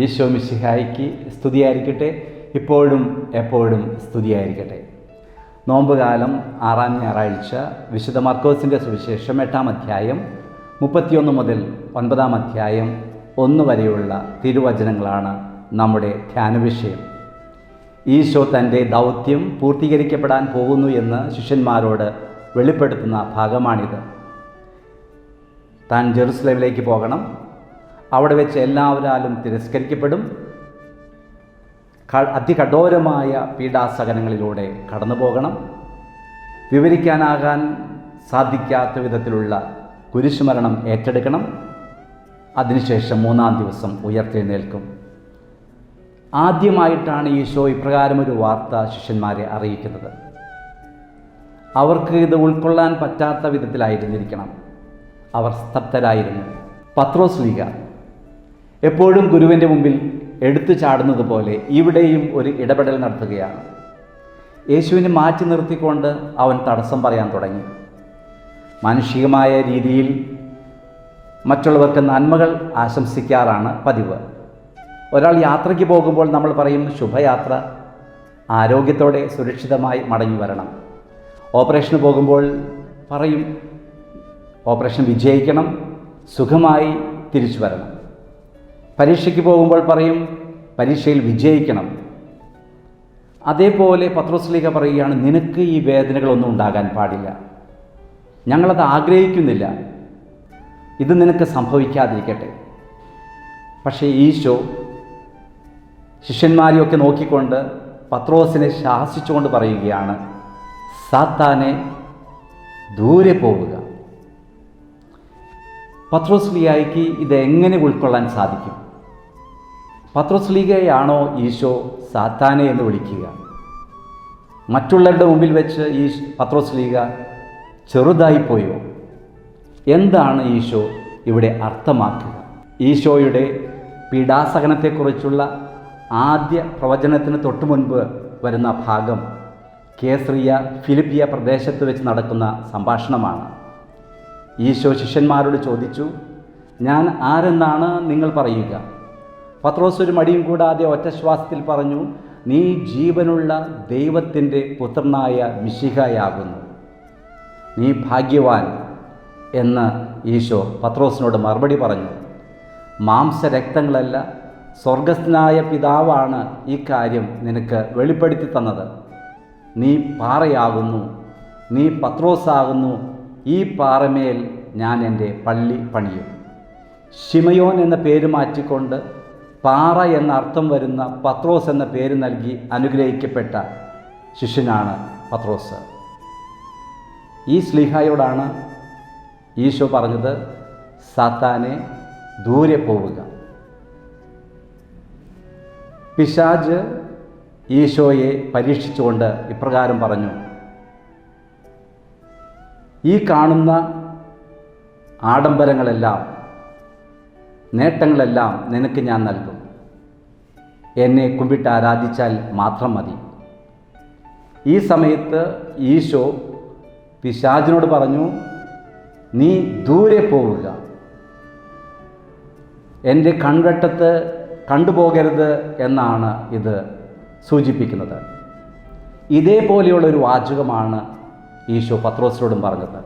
ഈശോ മിശിഹായ്ക്ക് സ്തുതിയായിരിക്കട്ടെ. ഇപ്പോഴും എപ്പോഴും സ്തുതിയായിരിക്കട്ടെ. നോമ്പുകാലം 6-ാം ഞായറാഴ്ച വിശുദ്ധ മർക്കോസിൻ്റെ സുവിശേഷം 8-ാം അധ്യായം 31 മുതൽ 9-ാം അധ്യായം 1 വരെയുള്ള തിരുവചനങ്ങളാണ് നമ്മുടെ ധ്യാന വിഷയം. ഈശോ തൻ്റെ ദൗത്യം പൂർത്തീകരിക്കപ്പെടാൻ പോകുന്നു എന്ന് ശിഷ്യന്മാരോട് വെളിപ്പെടുത്തുന്ന ഭാഗമാണിത്. താൻ ജെറുസലേമിലേക്ക് പോകണം, അവിടെ വെച്ച് എല്ലാവരാലും തിരസ്കരിക്കപ്പെടും, അതികഠോരമായ പീഡാസഹനങ്ങളിലൂടെ കടന്നു പോകണം, വിവരിക്കാനാകാൻ സാധിക്കാത്ത വിധത്തിലുള്ള കുരിശുമരണം ഏറ്റെടുക്കണം, അതിനുശേഷം 3-ാം ദിവസം ഉയർത്തെഴുന്നേൽക്കും. ആദ്യമായിട്ടാണ് ഈശോ ഇപ്രകാരമൊരു വാർത്ത ശിഷ്യന്മാരെ അറിയിക്കുന്നത്. അവർക്ക് ഇത് ഉൾക്കൊള്ളാൻ പറ്റാത്ത വിധത്തിലായിരുന്നിരിക്കണം. അവർ സ്തബ്ധരായിരുന്നു. പത്രോസ് ലീഗ എപ്പോഴും ഗുരുവിൻ്റെ മുമ്പിൽ എടുത്തു ചാടുന്നത് പോലെ ഇവിടെയും ഒരു ഇടപെടൽ നടത്തുകയാണ്. യേശുവിനെ മാറ്റി നിർത്തിക്കൊണ്ട് അവൻ തടസ്സം പറയാൻ തുടങ്ങി. മാനുഷികമായ രീതിയിൽ മറ്റുള്ളവർക്ക് നന്മകൾ ആശംസിക്കാറാണ് പതിവ്. ഒരാൾ യാത്രയ്ക്ക് പോകുമ്പോൾ നമ്മൾ പറയും ശുഭയാത്ര, ആരോഗ്യത്തോടെ സുരക്ഷിതമായി മടങ്ങി വരണം. ഓപ്പറേഷന് പോകുമ്പോൾ പറയും ഓപ്പറേഷൻ വിജയിക്കണം, സുഖമായി തിരിച്ചു വരണം. പരീക്ഷയ്ക്ക് പോകുമ്പോൾ പറയും പരീക്ഷയിൽ വിജയിക്കണം. അതേപോലെ പത്രോസ് ലീഗ പറയുകയാണ്, നിനക്ക് ഈ വേദനകളൊന്നും ഉണ്ടാകാൻ പാടില്ല, ഞങ്ങളത് ആഗ്രഹിക്കുന്നില്ല, ഇത് നിനക്ക് സംഭവിക്കാതിരിക്കട്ടെ. പക്ഷേ ഈശോ ശിഷ്യന്മാരെയൊക്കെ നോക്കിക്കൊണ്ട് പത്രോസിനെ ശാസിച്ചുകൊണ്ട് പറയുകയാണ്, സാത്താനെ ദൂരെ പോവുക. പത്രോസ് ലീഗയ്ക്ക് ഇതെങ്ങനെ ഉൾക്കൊള്ളാൻ സാധിക്കും? പത്രോസ് ലീഗയാണോ ഈശോ സാത്താനെ എന്ന് വിളിക്കുക? മറ്റുള്ളവരുടെ മുമ്പിൽ വെച്ച് ഈ പത്രോസ് ലീഗ ചെറുതായിപ്പോയോ? എന്താണ് ഈശോ ഇവിടെ അർത്ഥമാക്കുക? ഈശോയുടെ പീഡാസഹനത്തെക്കുറിച്ചുള്ള ആദ്യ പ്രവചനത്തിന് തൊട്ടു മുൻപ് വരുന്ന ഭാഗം കേസറിയ ഫിലിപ്പിയ പ്രദേശത്ത് വെച്ച് നടക്കുന്ന സംഭാഷണമാണ്. ഈശോ ശിഷ്യന്മാരോട് ചോദിച്ചു, ഞാൻ ആരെന്നാണ് നിങ്ങൾ പറയുക? പത്രോസ് ഒരു മടിയും കൂടാതെ ഒറ്റശ്വാസത്തിൽ പറഞ്ഞു, നീ ജീവനുള്ള ദൈവത്തിൻ്റെ പുത്രനായ മിശിഹായാകുന്നു, നീ ഭാഗ്യവാൻ എന്ന് ഈശോ പത്രോസിനോട് മറുപടി പറഞ്ഞു. മാംസരക്തങ്ങളല്ല, സ്വർഗസ്ഥനായ പിതാവാണ് ഈ കാര്യം നിനക്ക് വെളിപ്പെടുത്തി തന്നത്. നീ പാറയാകുന്നു, നീ പത്രോസാകുന്നു, ഈ പാറമേൽ ഞാൻ എൻ്റെ പള്ളി പണിയും. ശിമയോൻ എന്ന പേര് മാറ്റിക്കൊണ്ട് പാറ എന്ന അർത്ഥം വരുന്ന പത്രോസ് എന്ന പേര് നൽകി അനുഗ്രഹിക്കപ്പെട്ട ശിഷ്യനാണ് പത്രോസ്. ഈ സ്ലീഹായോടാണ് ഈശോ പറഞ്ഞത്, സാത്താനെ ദൂരെ പോവുക. പിശാച് ഈശോയെ പരീക്ഷിച്ചുകൊണ്ട് ഇപ്രകാരം പറഞ്ഞു, ഈ കാണുന്ന ആഡംബരങ്ങളെല്ലാം നേട്ടങ്ങളെല്ലാം നിനക്ക് ഞാൻ നൽകും, എന്നെ കുമ്പിട്ട് ആരാധിച്ചാൽ മാത്രം മതി. ഈ സമയത്ത് ഈശോ പിശാചിനോട് പറഞ്ഞു, നീ ദൂരെ പോവുക, എൻ്റെ കൺവെട്ടത്ത് കണ്ടുപോകരുത് എന്നാണ് ഇത് സൂചിപ്പിക്കുന്നത്. ഇതേപോലെയുള്ളൊരു വാചകമാണ് ഈശോ പത്രോസിനോടും പറഞ്ഞത്.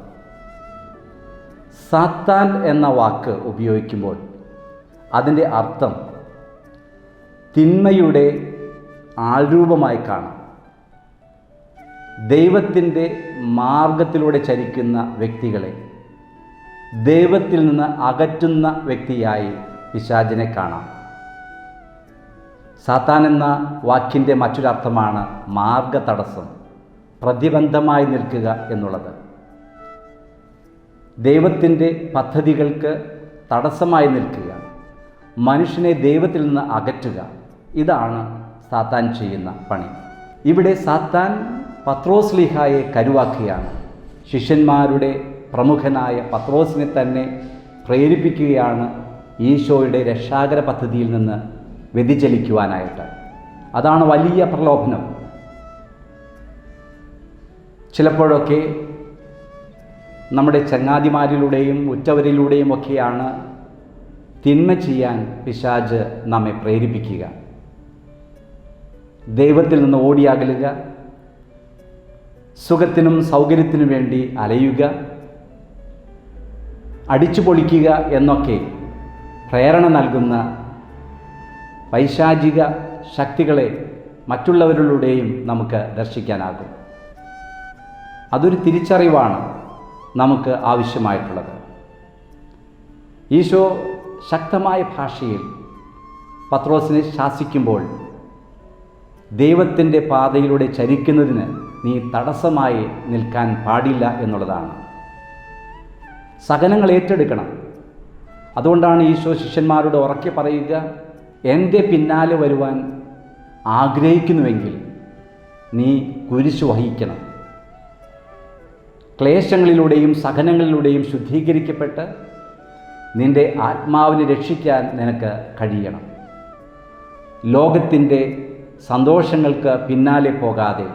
സാത്താൻ എന്ന വാക്ക് ഉപയോഗിക്കുമ്പോൾ അതിൻ്റെ അർത്ഥം തിന്മയുടെ ആൾരൂപമായി കാണാം. ദൈവത്തിൻ്റെ മാർഗത്തിലൂടെ ചരിക്കുന്ന വ്യക്തികളെ ദൈവത്തിൽ നിന്ന് അകറ്റുന്ന വ്യക്തിയായി പിശാചിനെ കാണാം. സാത്താൻ എന്ന വാക്കിൻ്റെ മറ്റൊരർത്ഥമാണ് മാർഗതടസ്സം, പ്രതിബന്ധമായി നിൽക്കുക എന്നുള്ളത്. ദൈവത്തിൻ്റെ പദ്ധതികൾക്ക് തടസ്സമായി നിൽക്കുക, മനുഷ്യനെ ദൈവത്തിൽ നിന്ന് അകറ്റുക, ഇതാണ് സാത്താൻ ചെയ്യുന്ന പണി. ഇവിടെ സാത്താൻ പത്രോസ് ലീഹായെ കരുവാക്കുകയാണ്. ശിഷ്യന്മാരുടെ പ്രമുഖനായ പത്രോസിനെ തന്നെ പ്രേരിപ്പിക്കുകയാണ് ഈശോയുടെ രക്ഷാകര പദ്ധതിയിൽ നിന്ന് വ്യതിചലിക്കുവാനായിട്ട്. അതാണ് വലിയ പ്രലോഭനം. ചിലപ്പോഴൊക്കെ നമ്മുടെ ചങ്ങാതിമാരിലൂടെയും ഉറ്റവരിലൂടെയും ഒക്കെയാണ് തിന്മ ചെയ്യാൻ പിശാച് നമ്മെ പ്രേരിപ്പിക്കുക, ദൈവത്തിൽ നിന്ന് ഓടിയകലുക, സുഖത്തിനും സൗകര്യത്തിനും വേണ്ടി അലയുക, അടിച്ചു പൊളിക്കുക എന്നൊക്കെ പ്രേരണ നൽകുന്ന പൈശാചിക ശക്തികളെ മറ്റുള്ളവരിലൂടെയും നമുക്ക് ദർശിക്കാനാകും. അതൊരു തിരിച്ചറിവാണ് നമുക്ക് ആവശ്യമായിട്ടുള്ളത്. ഈശോ ശക്തമായ ഭാഷയിൽ പത്രോസിനെ ശാസിക്കുമ്പോൾ ദൈവത്തിൻ്റെ പാതയിലൂടെ ചരിക്കുന്നതിന് നീ തടസ്സമായി നിൽക്കാൻ പാടില്ല എന്നുള്ളതാണ്. സഹനങ്ങൾ ഏറ്റെടുക്കണം. അതുകൊണ്ടാണ് ഈശോ ശിഷ്യന്മാരോട് ഉറക്കെ പറയുക, എൻ്റെ പിന്നാലെ വരുവാൻ ആഗ്രഹിക്കുന്നുവെങ്കിൽ നീ കുരിശ് വഹിക്കണം. ക്ലേശങ്ങളിലൂടെയും സഹനങ്ങളിലൂടെയും ശുദ്ധീകരിക്കപ്പെട്ട് നിൻ്റെ ആത്മാവിനെ രക്ഷിക്കാൻ നിനക്ക് കഴിയണം. ലോകത്തിൻ്റെ സന്തോഷങ്ങൾക്ക് പിന്നാലെ പോകാതെ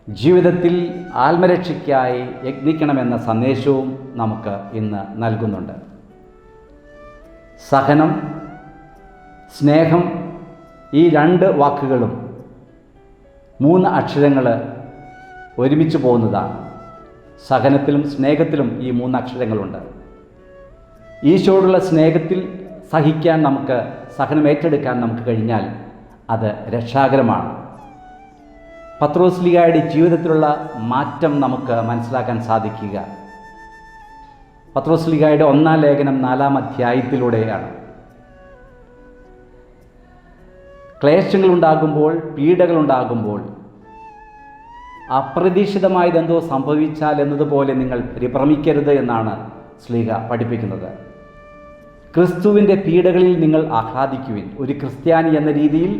ജീവിതത്തിൽ ആത്മരക്ഷയ്ക്കായി യത്നിക്കണമെന്ന സന്ദേശവും നമുക്ക് ഇന്ന് നൽകുന്നുണ്ട്. സഹനം, സ്നേഹം, ഈ രണ്ട് വാക്കുകളും 3 അക്ഷരങ്ങൾ ഒരുമിച്ച് പോകുന്നതാണ്. സഹനത്തിലും സ്നേഹത്തിലും ഈ 3 അക്ഷരങ്ങളുണ്ട്. ഈശോയോടുള്ള സ്നേഹത്തിൽ സഹിക്കാൻ നമുക്ക്, സഹനം ഏറ്റെടുക്കാൻ നമുക്ക് കഴിഞ്ഞാൽ അത് രക്ഷാകരമാണ്. പത്രോസ്ലീഹായുടെ ജീവിതത്തിലുള്ള മാറ്റം നമുക്ക് മനസ്സിലാക്കാൻ സാധിക്കുക പത്രോസ്ലീഹായുടെ 1-ാം ലേഖനം 4-ാം അധ്യായത്തിലൂടെയാണ്. ക്ലേശങ്ങളുണ്ടാകുമ്പോൾ, പീഡകളുണ്ടാകുമ്പോൾ, അപ്രതീക്ഷിതമായതെന്തോ സംഭവിച്ചാൽ എന്നതുപോലെ നിങ്ങൾ പരിഭ്രമിക്കരുത് എന്നാണ് ശ്ലീഹ പഠിപ്പിക്കുന്നത്. ക്രിസ്തുവിൻ്റെ പീഡകളിൽ നിങ്ങൾ ആഹ്ലാദിക്കുവിൻ. ഒരു ക്രിസ്ത്യാനി എന്ന രീതിയിൽ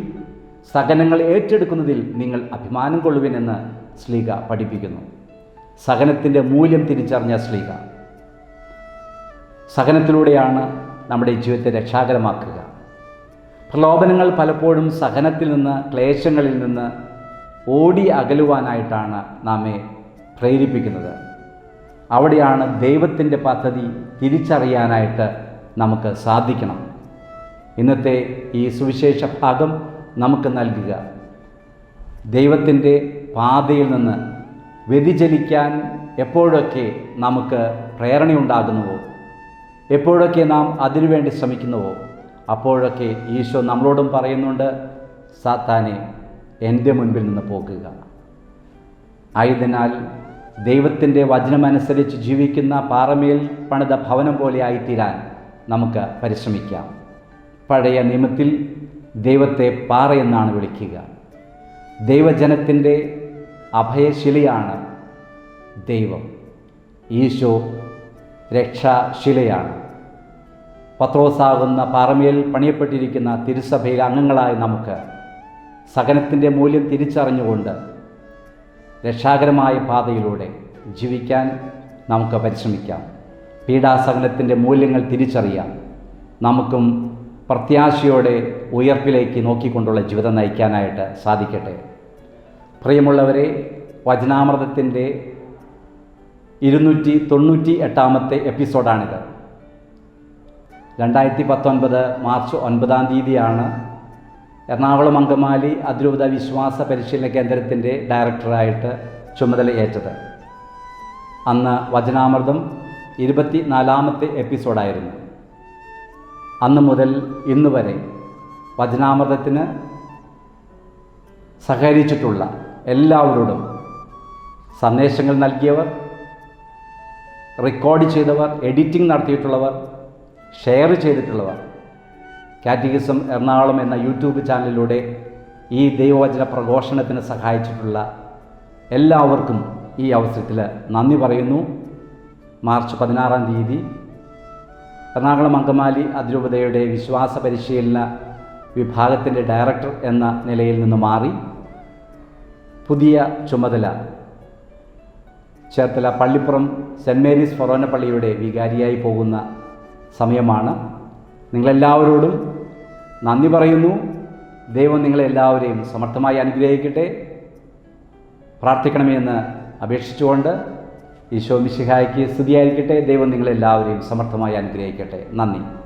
സഹനങ്ങൾ ഏറ്റെടുക്കുന്നതിൽ നിങ്ങൾ അഭിമാനം കൊള്ളുവിൻ എന്ന് ശ്ലീഹ പഠിപ്പിക്കുന്നു. സഹനത്തിൻ്റെ മൂല്യം തിരിച്ചറിഞ്ഞ ശ്ലീഹ സഹനത്തിലൂടെയാണ് നമ്മുടെ ജീവിതത്തെ രക്ഷാകരമാക്കുക. പ്രലോഭനങ്ങൾ പലപ്പോഴും സഹനത്തിൽ നിന്ന്, ക്ലേശങ്ങളിൽ നിന്ന് ഓടി അകലുവാനായിട്ടാണ് നമ്മെ പ്രേരിപ്പിക്കുന്നത്. അവിടെയാണ് ദൈവത്തിൻ്റെ പദ്ധതി തിരിച്ചറിയാനായിട്ട് നമുക്ക് സാധിക്കണം. ഇന്നത്തെ ഈ സുവിശേഷ ഭാഗം നമുക്ക് നൽകുക, ദൈവത്തിൻ്റെ പാതയിൽ നിന്ന് വ്യതിചലിക്കാൻ എപ്പോഴൊക്കെ നമുക്ക് പ്രേരണയുണ്ടാകുന്നുവോ, എപ്പോഴൊക്കെ നാം അതിനുവേണ്ടി ശ്രമിക്കുന്നുവോ, അപ്പോഴൊക്കെ ഈശോ നമ്മളോടും പറയുന്നുണ്ട്, സാത്താനെ എൻ്റെ മുൻപിൽ നിന്ന് പോകുക. ആയതിനാൽ ദൈവത്തിൻ്റെ വചനമനുസരിച്ച് ജീവിക്കുന്ന പാറമേൽ പണിത ഭവനം പോലെ ആയിത്തീരാൻ നമുക്ക് പരിശ്രമിക്കാം. പഴയ നിയമത്തിൽ ദൈവത്തെ പാറ എന്നാണ് വിളിക്കുക. ദൈവജനത്തിൻ്റെ അഭയശിലയാണ് ദൈവം. ഈശോ രക്ഷാശിലയാണ്. പത്രോസാകുന്ന പാറമേൽ പണിയപ്പെട്ടിരിക്കുന്ന തിരുസഭയിൽ അംഗങ്ങളായ നമുക്ക് സഹനത്തിൻ്റെ മൂല്യം തിരിച്ചറിഞ്ഞുകൊണ്ട് രക്ഷാകരമായ പാതയിലൂടെ ജീവിക്കാൻ നമുക്ക് പരിശ്രമിക്കാം. പീഡാസഹനത്തിൻ്റെ മൂല്യങ്ങൾ തിരിച്ചറിയാം. നമുക്കും പ്രത്യാശയോടെ ഉയർപ്പിലേക്ക് നോക്കിക്കൊണ്ടുള്ള ജീവിതം നയിക്കാനായിട്ട് സാധിക്കട്ടെ. പ്രിയമുള്ളവരെ, വചനാമൃതത്തിൻ്റെ 298-ാമത്തെ എപ്പിസോഡാണിത്. 2019 മാർച്ച് 9-ാം തീയതിയാണ് എറണാകുളം അങ്കമാലി അതിരൂപത വിശ്വാസ പരിശീലന കേന്ദ്രത്തിൻ്റെ ഡയറക്ടറായിട്ട് ചുമതല ഏറ്റത്. അന്ന് വചനാമൃതം 24-ാമത്തെ എപ്പിസോഡായിരുന്നു. അന്ന് മുതൽ ഇന്ന് വരെ വചനാമൃതത്തിന് സഹകരിച്ചിട്ടുള്ള എല്ലാവരോടും, സന്ദേശങ്ങൾ നൽകിയവർ, റെക്കോർഡ് ചെയ്തവർ, എഡിറ്റിംഗ് നടത്തിയിട്ടുള്ളവർ, ഷെയർ ചെയ്തിട്ടുള്ളവർ, കാറ്റഗിസം എറണാകുളം എന്ന യൂട്യൂബ് ചാനലിലൂടെ ഈ ദൈവവചന പ്രഘോഷണത്തിന് സഹായിച്ചിട്ടുള്ള എല്ലാവർക്കും ഈ അവസരത്തിൽ നന്ദി പറയുന്നു. മാർച്ച് 16-ാം തീയതി എറണാകുളം അങ്കമാലി അതിരൂപതയുടെ വിശ്വാസ പരിശീലന വിഭാഗത്തിൻ്റെ ഡയറക്ടർ എന്ന നിലയിൽ നിന്ന് മാറി പുതിയ ചുമതല ചേർത്തല പള്ളിപ്പുറം സെൻറ്റ് മേരീസ് ഫൊറോന പള്ളിയുടെ വികാരിയായി പോകുന്ന സമയമാണ്. നിങ്ങളെല്ലാവരോടും നന്ദി പറയുന്നു. ദൈവം നിങ്ങളെല്ലാവരെയും സമർത്ഥമായി അനുഗ്രഹിക്കട്ടെ. പ്രാർത്ഥിക്കണമെന്ന് അപേക്ഷിച്ചുകൊണ്ട് ഈശോ മിശിഹായ്ക്ക് സ്തുതിയായിരിക്കട്ടെ. ദൈവം നിങ്ങളെല്ലാവരെയും സമർത്ഥമായി അനുഗ്രഹിക്കട്ടെ. നന്ദി.